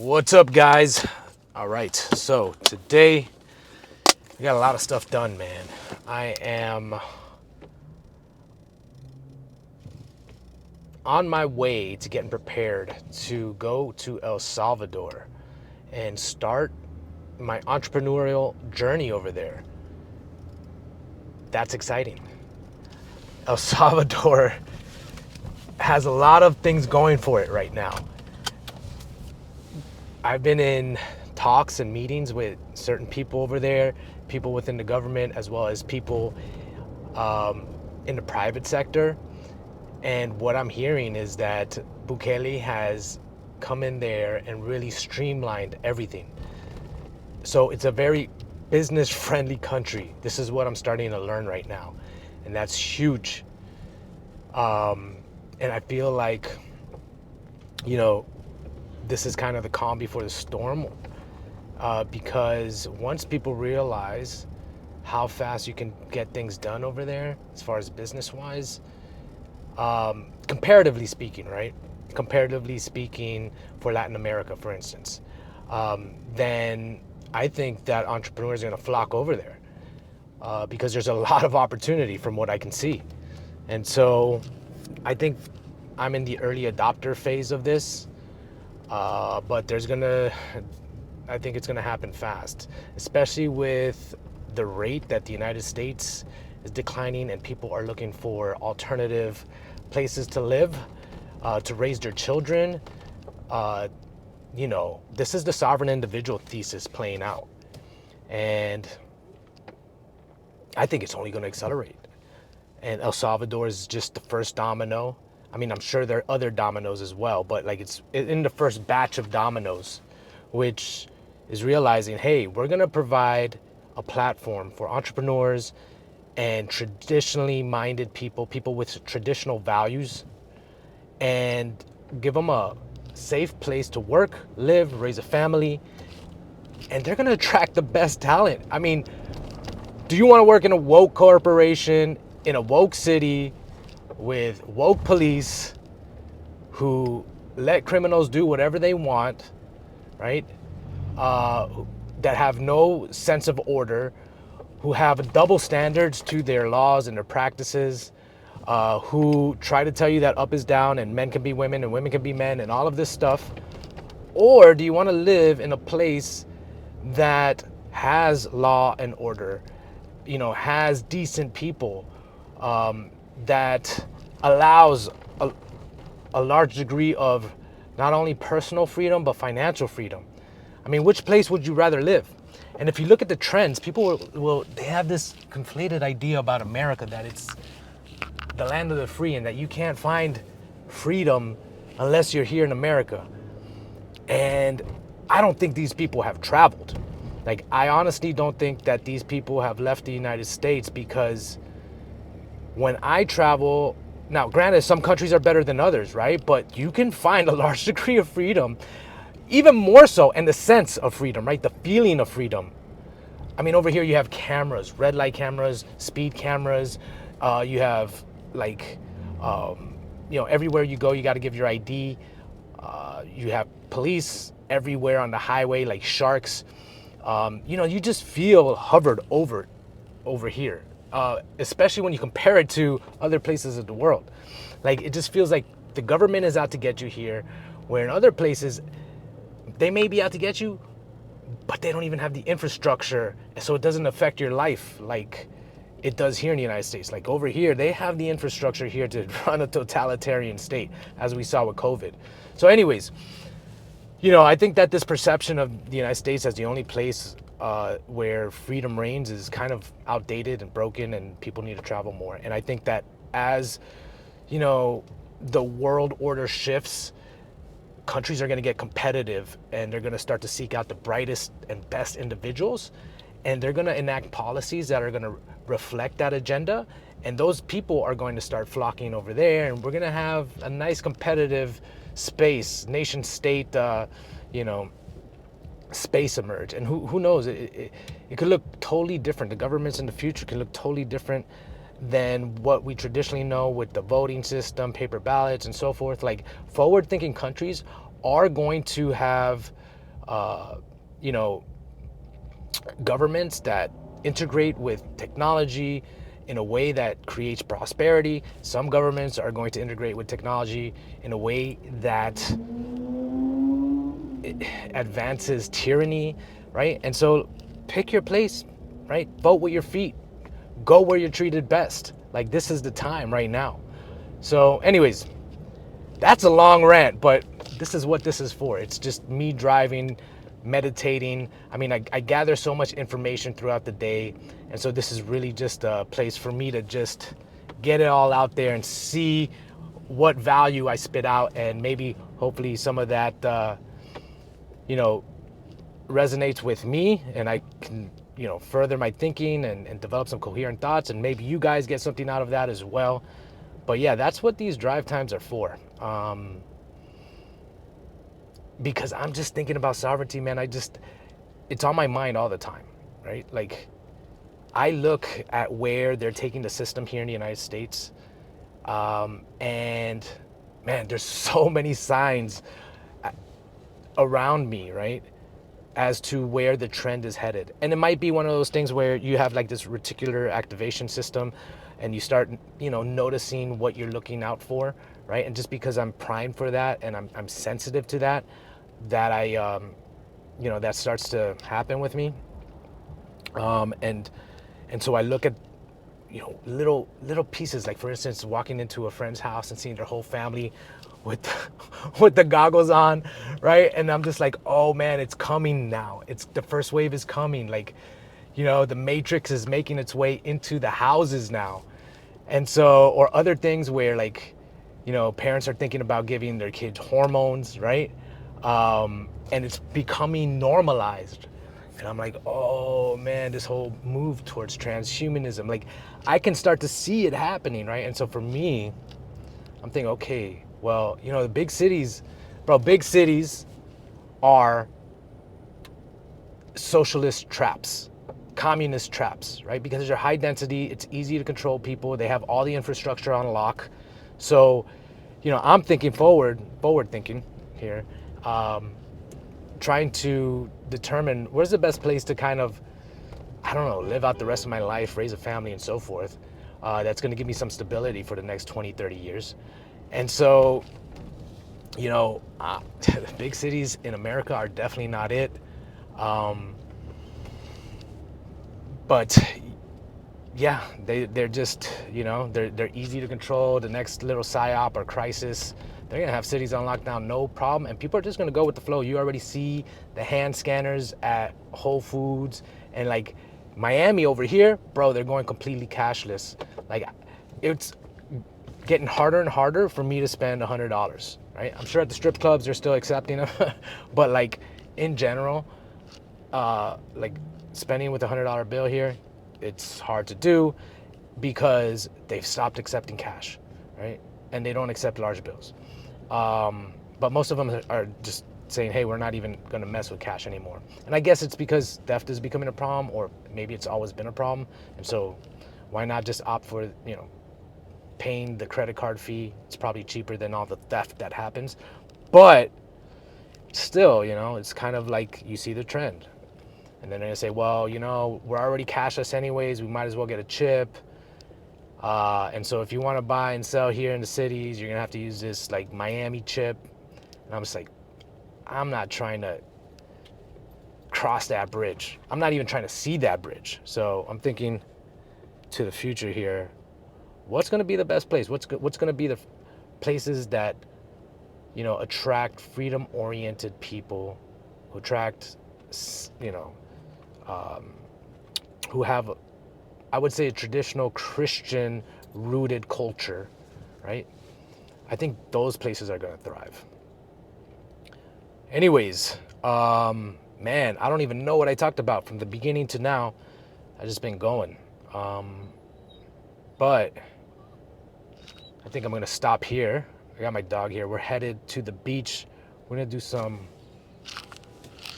What's up, guys? All right, so today we got a lot of stuff done, man. I am on my way to getting prepared to go to El Salvador and start my entrepreneurial journey over there. That's exciting. El Salvador has a lot of things going for it right now. I've been in talks and meetings with certain people over there, people within the government, as well as people in the private sector. And what I'm hearing is that Bukele has come in there and really streamlined everything. So it's a very business-friendly country. This is what I'm starting to learn right now. And that's huge. And I feel like, this is kind of the calm before the storm, because once people realize how fast you can get things done over there, as far as business-wise, comparatively speaking, right? Comparatively speaking, for Latin America, for instance, then I think that entrepreneurs are going to flock over there because there's a lot of opportunity from what I can see. And so I think I'm in the early adopter phase of this. But I think it's gonna happen fast, especially with the rate that the United States is declining and people are looking for alternative places to live, to raise their children. This is the sovereign individual thesis playing out. And I think it's only gonna accelerate. And El Salvador is just the first domino. I mean, I'm sure there are other dominoes as well, but it's in the first batch of dominoes, which is realizing, hey, we're going to provide a platform for entrepreneurs and traditionally minded people with traditional values, and give them a safe place to work, live, raise a family, and they're going to attract the best talent. I mean, do you want to work in a woke corporation, in a woke city, with woke police who let criminals do whatever they want, right? That have no sense of order, who have double standards to their laws and their practices, who try to tell you that up is down and men can be women and women can be men and all of this stuff? Or do you want to live in a place that has law and order, has decent people, that allows a large degree of not only personal freedom, but financial freedom? I mean, which place would you rather live? And if you look at the trends, people they have this conflated idea about America, that it's the land of the free and that you can't find freedom unless you're here in America. And I don't think these people have traveled. I honestly don't think that these people have left the United States, because when I travel, now granted, some countries are better than others, right? But you can find a large degree of freedom, even more so, and the sense of freedom, right? The feeling of freedom. I mean, over here you have cameras, red light cameras, speed cameras. You have everywhere you go, you got to give your ID. You have police everywhere on the highway, like sharks. You just feel hovered over here. Especially when you compare it to other places of the world. It just feels like the government is out to get you here, where in other places, they may be out to get you, but they don't even have the infrastructure, so it doesn't affect your life like it does here in the United States. Over here, they have the infrastructure here to run a totalitarian state, as we saw with COVID. So anyways, I think that this perception of the United States as the only place where freedom reigns is kind of outdated and broken, and people need to travel more. And I think that as, the world order shifts, countries are going to get competitive, and they're going to start to seek out the brightest and best individuals, and they're going to enact policies that are going to reflect that agenda. And those people are going to start flocking over there, and we're going to have a nice competitive space, nation state, space emerge. And who knows, it could look totally different. The governments in the future can look totally different than what we traditionally know with the voting system, paper ballots, and so forth. Forward-thinking countries are going to have you know, governments that integrate with technology in a way that creates prosperity. Some governments are going to integrate with technology in a way that advances tyranny, right? And so pick your place, right? Vote with your feet. Go where you're treated best. Like, this is the time right now. So anyways, that's a long rant, but this is what this is for. It's just me driving, meditating. I mean, I gather so much information throughout the day. And so this is really just a place for me to just get it all out there and see what value I spit out. And maybe, hopefully, some of that, you know, resonates with me, and I can, you know, further my thinking and develop some coherent thoughts. And maybe you guys get something out of that as well. But yeah, that's what these drive times are for. Because I'm just thinking about sovereignty, man. It's on my mind all the time, right? Like, I look at where they're taking the system here in the United States, and man, there's so many signs around me, right, as to where the trend is headed. And it might be one of those things where you have like this reticular activation system, and you start, you know, noticing what you're looking out for, right? And just because I'm primed for that and I'm sensitive to that, you know, that starts to happen with me. And so I look at, you know, little pieces, like, for instance, walking into a friend's house and seeing their whole family with with the goggles on, right? And I'm just like, oh man, it's coming now. It's the first wave is coming. Like, you know, the matrix is making its way into the houses now. And so, or other things where, like, you know, parents are thinking about giving their kids hormones, right? And it's becoming normalized. And I'm like, oh man, this whole move towards transhumanism, like, I can start to see it happening, right? And so for me, I'm thinking, okay, well, you know, the big cities, bro, big cities are socialist traps, communist traps, right? Because they're high density, it's easy to control people, they have all the infrastructure on lock. So, you know, I'm thinking forward thinking here, trying to determine where's the best place to kind of, I don't know, live out the rest of my life, raise a family and so forth. That's going to give me some stability for the next 20, 30 years. And so, you know, the big cities in America are definitely not it. But yeah, they're just, you know, they're easy to control. The next little psyop or crisis, they're gonna have cities on lockdown, no problem, and people are just gonna go with the flow. You already see the hand scanners at Whole Foods, and like Miami over here, bro, they're going completely cashless. Like, it's getting harder and harder for me to spend $100, right? I'm sure at the strip clubs they're still accepting them, but like in general, like spending with $100 bill here, it's hard to do because they've stopped accepting cash, right? And they don't accept large bills. But most of them are just saying, hey, we're not even going to mess with cash anymore. And I guess it's because theft is becoming a problem, or maybe it's always been a problem. And so why not just opt for, you know, paying the credit card fee? It's probably cheaper than all the theft that happens. But still, you know, it's kind of like you see the trend. And then they're gonna say, well, you know, we're already cashless anyways, we might as well get a chip. And so if you want to buy and sell here in the cities, you're gonna have to use this like Miami chip. And I'm just like, I'm not trying to cross that bridge. I'm not even trying to see that bridge. So I'm thinking to the future here, what's gonna be the best place? What's gonna be the places that, you know, attract freedom-oriented people, who attract, you know, who have, I would say, a traditional Christian rooted culture, right? I think those places are going to thrive. Anyways, man, I don't even know what I talked about from the beginning to now. I've just been going. But I think I'm going to stop here. I got my dog here. We're headed to the beach. We're going to do some,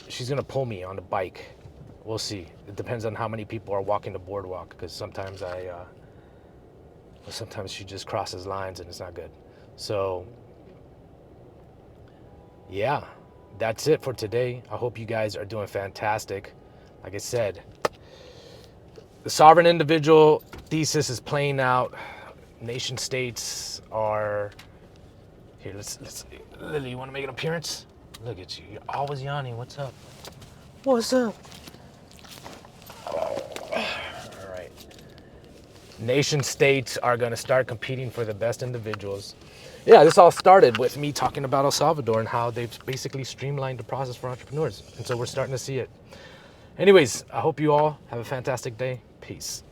she's going to pull me on the bike. We'll see. It depends on how many people are walking the boardwalk, because sometimes sometimes she just crosses lines and it's not good. So, yeah, that's it for today. I hope you guys are doing fantastic. Like I said, the sovereign individual thesis is playing out. Nation states are here. Let's Lily, you want to make an appearance? Look at you. You're always yawning. What's up? What's up? All right. Nation states are going to start competing for the best individuals. Yeah, this all started with me talking about El Salvador and how they've basically streamlined the process for entrepreneurs. And so we're starting to see it. Anyways, I hope you all have a fantastic day. Peace.